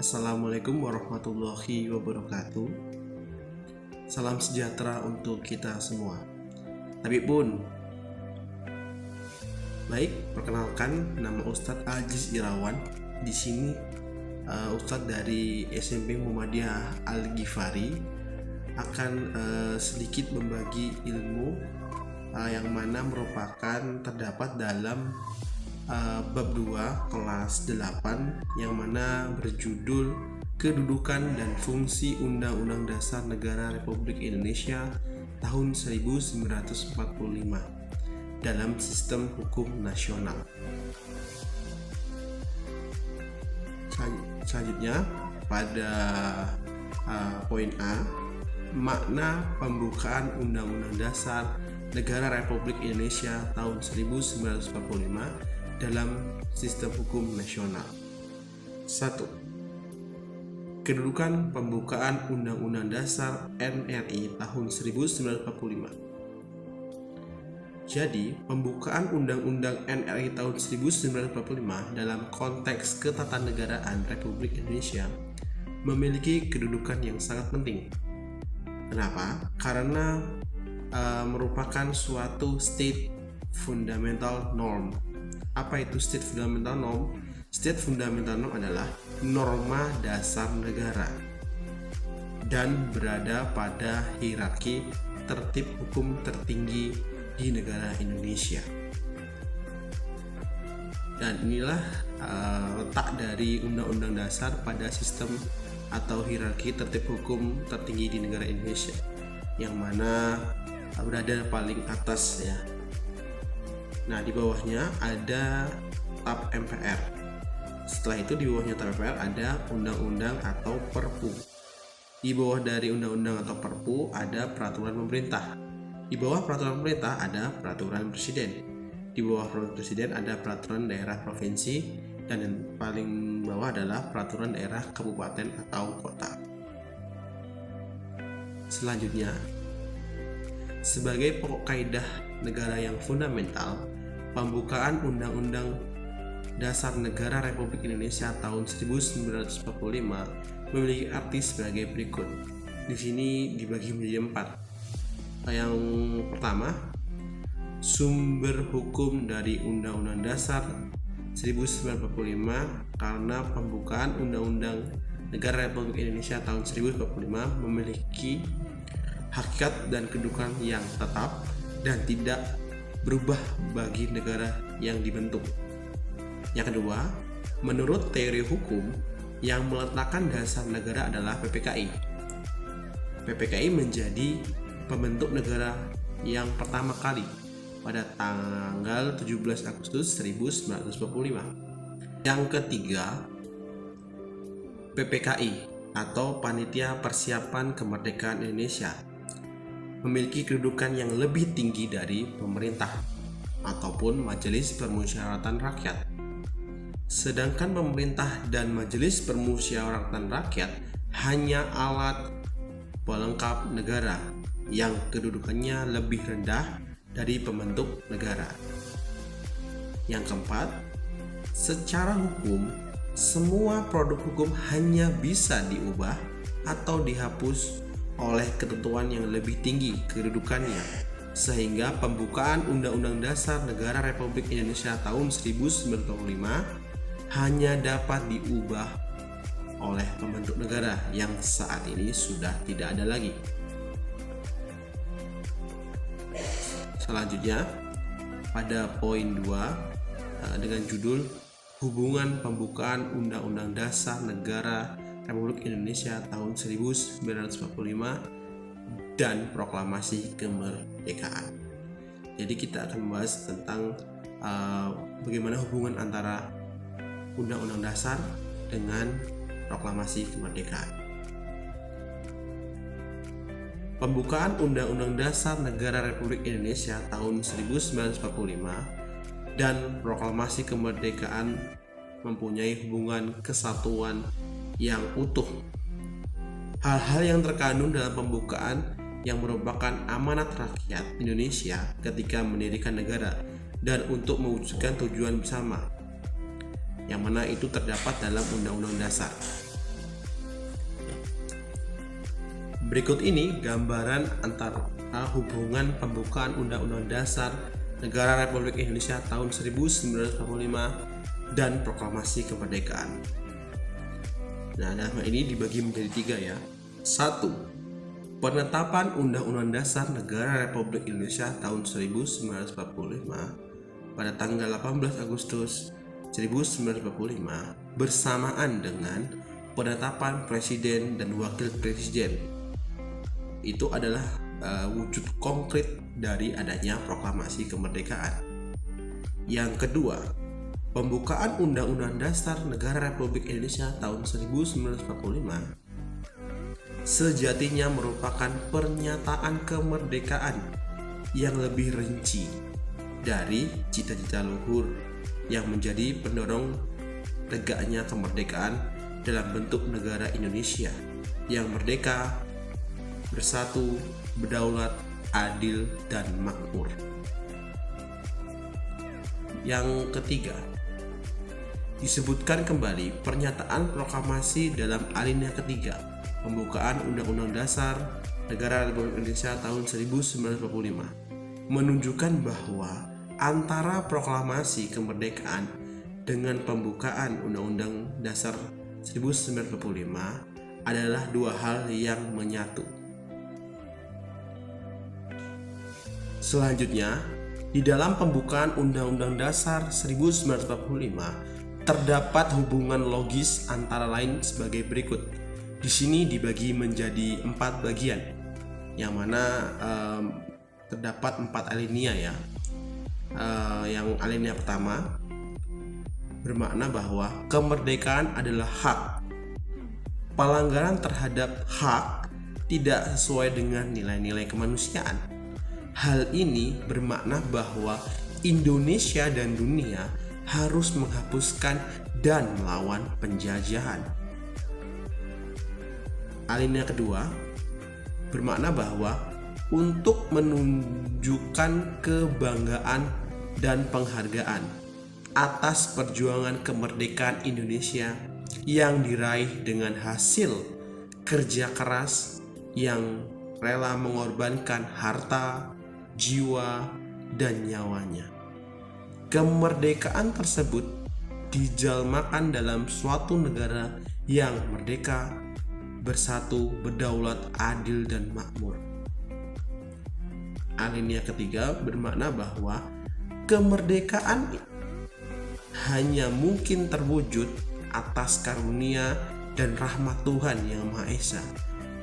Assalamualaikum warahmatullahi wabarakatuh. Salam sejahtera untuk kita semua. Tapi pun, baik, perkenalkan nama Ustadz Aziz Irawan. Di sini Ustadz dari SMP Muhammadiyah Al-Ghifari akan sedikit membagi ilmu yang mana merupakan terdapat dalam bab 2 kelas 8 yang mana berjudul Kedudukan dan Fungsi Undang-Undang Dasar Negara Republik Indonesia tahun 1945 dalam Sistem Hukum Nasional. Selanjutnya pada poin A, makna pembukaan Undang-Undang Dasar Negara Republik Indonesia tahun 1945 dalam Sistem Hukum Nasional. 1. Kedudukan pembukaan Undang-Undang Dasar NRI tahun 1945. Jadi, pembukaan Undang-Undang NRI tahun 1945 dalam konteks ketatanegaraan Republik Indonesia memiliki kedudukan yang sangat penting. Kenapa? Karena merupakan suatu state fundamental norm. Apa itu state fundamental norm? State fundamental norm adalah norma dasar negara dan berada pada hierarki tertib hukum tertinggi di negara Indonesia. Dan inilah letak dari Undang-Undang Dasar pada sistem atau hierarki tertib hukum tertinggi di negara Indonesia, yang mana berada paling atas ya. Nah, di bawahnya ada TAP MPR. Setelah itu di bawahnya TAP MPR ada undang-undang atau perpu. Di bawah dari undang-undang atau perpu ada peraturan pemerintah. Di bawah peraturan pemerintah ada peraturan presiden. Di bawah peraturan presiden ada peraturan daerah provinsi, dan yang paling bawah adalah peraturan daerah kabupaten atau kota. Selanjutnya, sebagai pokok kaidah negara yang fundamental, pembukaan Undang-Undang Dasar Negara Republik Indonesia tahun 1945 memiliki arti sebagai berikut. Di sini dibagi menjadi 4. Yang pertama, sumber hukum dari Undang-Undang Dasar 1945 karena pembukaan Undang-Undang Negara Republik Indonesia tahun 1945 memiliki hakikat dan kedudukan yang tetap dan tidak berubah bagi negara yang dibentuk. Yang kedua, menurut teori hukum, yang meletakkan dasar negara adalah PPKI. PPKI menjadi pembentuk negara yang pertama kali pada tanggal 17 Agustus 1945. Yang ketiga, PPKI atau Panitia Persiapan Kemerdekaan Indonesia memiliki kedudukan yang lebih tinggi dari pemerintah ataupun Majelis Permusyawaratan Rakyat. Sedangkan pemerintah dan Majelis Permusyawaratan Rakyat hanya alat pelengkap negara yang kedudukannya lebih rendah dari pembentuk negara. Yang keempat, secara hukum, semua produk hukum hanya bisa diubah atau dihapus oleh ketentuan yang lebih tinggi kedudukannya, sehingga pembukaan Undang-Undang Dasar Negara Republik Indonesia tahun 1945 hanya dapat diubah oleh pembentuk negara yang saat ini sudah tidak ada lagi. Selanjutnya, pada poin 2 dengan judul Hubungan Pembukaan Undang-Undang Dasar Negara Republik Indonesia tahun 1945 dan Proklamasi Kemerdekaan. Jadi kita akan membahas tentang bagaimana hubungan antara Undang-Undang Dasar dengan Proklamasi Kemerdekaan. Pembukaan Undang-Undang Dasar Negara Republik Indonesia tahun 1945 dan Proklamasi Kemerdekaan mempunyai hubungan kesatuan yang utuh. Hal-hal yang terkandung dalam pembukaan yang merupakan amanat rakyat Indonesia ketika mendirikan negara dan untuk mewujudkan tujuan bersama, yang mana itu terdapat dalam Undang-Undang Dasar. Berikut ini gambaran antara hubungan pembukaan Undang-Undang Dasar Negara Republik Indonesia tahun 1945 dan Proklamasi Kemerdekaan. Nah, nama ini dibagi menjadi 3 ya. 1. Penetapan Undang-Undang Dasar Negara Republik Indonesia tahun 1945 pada tanggal 18 Agustus 1945 bersamaan dengan penetapan Presiden dan Wakil Presiden. Itu adalah wujud konkret dari adanya proklamasi kemerdekaan. Yang kedua, pembukaan Undang-Undang Dasar Negara Republik Indonesia tahun 1945 sejatinya merupakan pernyataan kemerdekaan yang lebih rinci dari cita-cita luhur yang menjadi pendorong tegaknya kemerdekaan dalam bentuk negara Indonesia yang merdeka, bersatu, berdaulat, adil, dan makmur. Yang ketiga, disebutkan kembali pernyataan proklamasi dalam alinea ketiga pembukaan Undang-Undang Dasar Negara Republik Indonesia tahun 1945 menunjukkan bahwa antara proklamasi kemerdekaan dengan pembukaan Undang-Undang Dasar 1945 adalah dua hal yang menyatu. Selanjutnya, di dalam pembukaan Undang-Undang Dasar 1945 terdapat hubungan logis antara lain sebagai berikut. Di sini dibagi menjadi 4 bagian, yang mana terdapat 4 alinea ya. Yang alinea pertama bermakna bahwa kemerdekaan adalah hak. Pelanggaran terhadap hak tidak sesuai dengan nilai-nilai kemanusiaan. Hal ini bermakna bahwa Indonesia dan dunia harus menghapuskan dan melawan penjajahan. Alinea kedua bermakna bahwa untuk menunjukkan kebanggaan dan penghargaan atas perjuangan kemerdekaan Indonesia yang diraih dengan hasil kerja keras yang rela mengorbankan harta, jiwa, dan nyawanya. Kemerdekaan tersebut dijalmakan dalam suatu negara yang merdeka, bersatu, berdaulat, adil, dan makmur. Alinea ketiga bermakna bahwa kemerdekaan hanya mungkin terwujud atas karunia dan rahmat Tuhan Yang Maha Esa.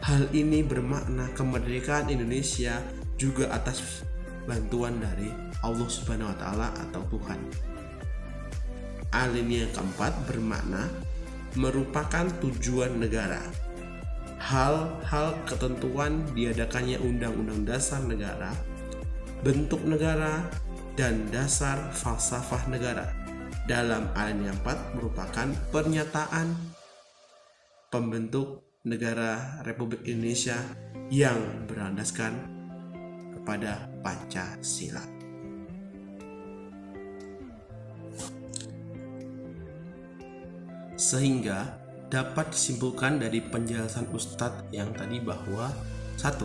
Hal ini bermakna kemerdekaan Indonesia juga atas bantuan dari Allah Subhanahu wa Ta'ala atau Tuhan. Alinea keempat bermakna merupakan tujuan negara. Hal-hal ketentuan diadakannya Undang-Undang Dasar Negara, bentuk negara, dan dasar falsafah negara. Dalam alinea 4 merupakan pernyataan pembentuk negara Republik Indonesia yang berlandaskan kepada Pancasila. Sehingga dapat disimpulkan dari penjelasan Ustadz yang tadi bahwa 1.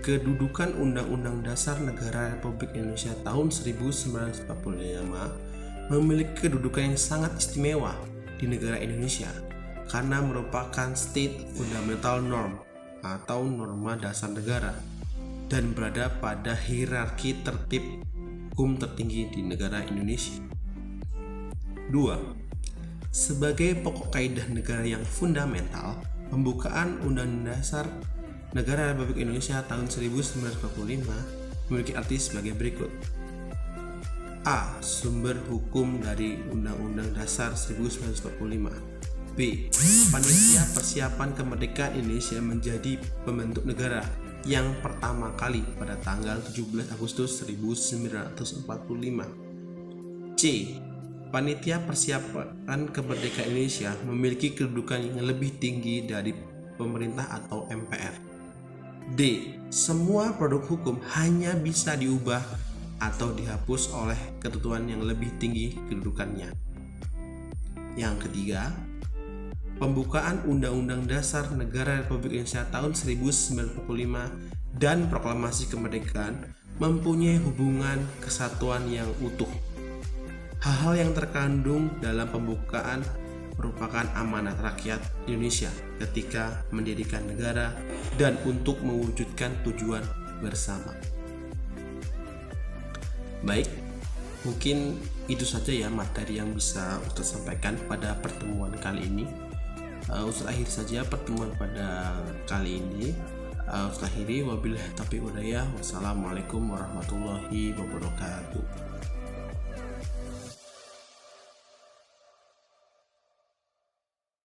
Kedudukan Undang-Undang Dasar Negara Republik Indonesia tahun 1945 memiliki kedudukan yang sangat istimewa di negara Indonesia karena merupakan state fundamental norm atau norma dasar negara dan berada pada hierarki tertib hukum tertinggi di negara Indonesia. 2. Sebagai pokok kaidah negara yang fundamental, pembukaan Undang-Undang Dasar Negara Republik Indonesia tahun 1945 memiliki arti sebagai berikut. A. Sumber hukum dari Undang-Undang Dasar 1945. B. Panitia Persiapan Kemerdekaan Indonesia menjadi pembentuk negara yang pertama kali pada tanggal 17 Agustus 1945. C. Panitia Persiapan Kemerdekaan Indonesia memiliki kedudukan yang lebih tinggi dari pemerintah atau MPR. D. Semua produk hukum hanya bisa diubah atau dihapus oleh ketentuan yang lebih tinggi kedudukannya. Yang ketiga, pembukaan Undang-Undang Dasar Negara Republik Indonesia tahun 1945 dan Proklamasi Kemerdekaan mempunyai hubungan kesatuan yang utuh. Hal-hal yang terkandung dalam pembukaan merupakan amanat rakyat Indonesia ketika mendirikan negara dan untuk mewujudkan tujuan bersama. Baik, mungkin itu saja ya materi yang bisa Ustaz sampaikan pada pertemuan kali ini. Ustaz akhiri saja pertemuan pada kali ini. Ustaz akhiri, wabillahi taufiq wal hidayah. Wassalamualaikum warahmatullahi wabarakatuh.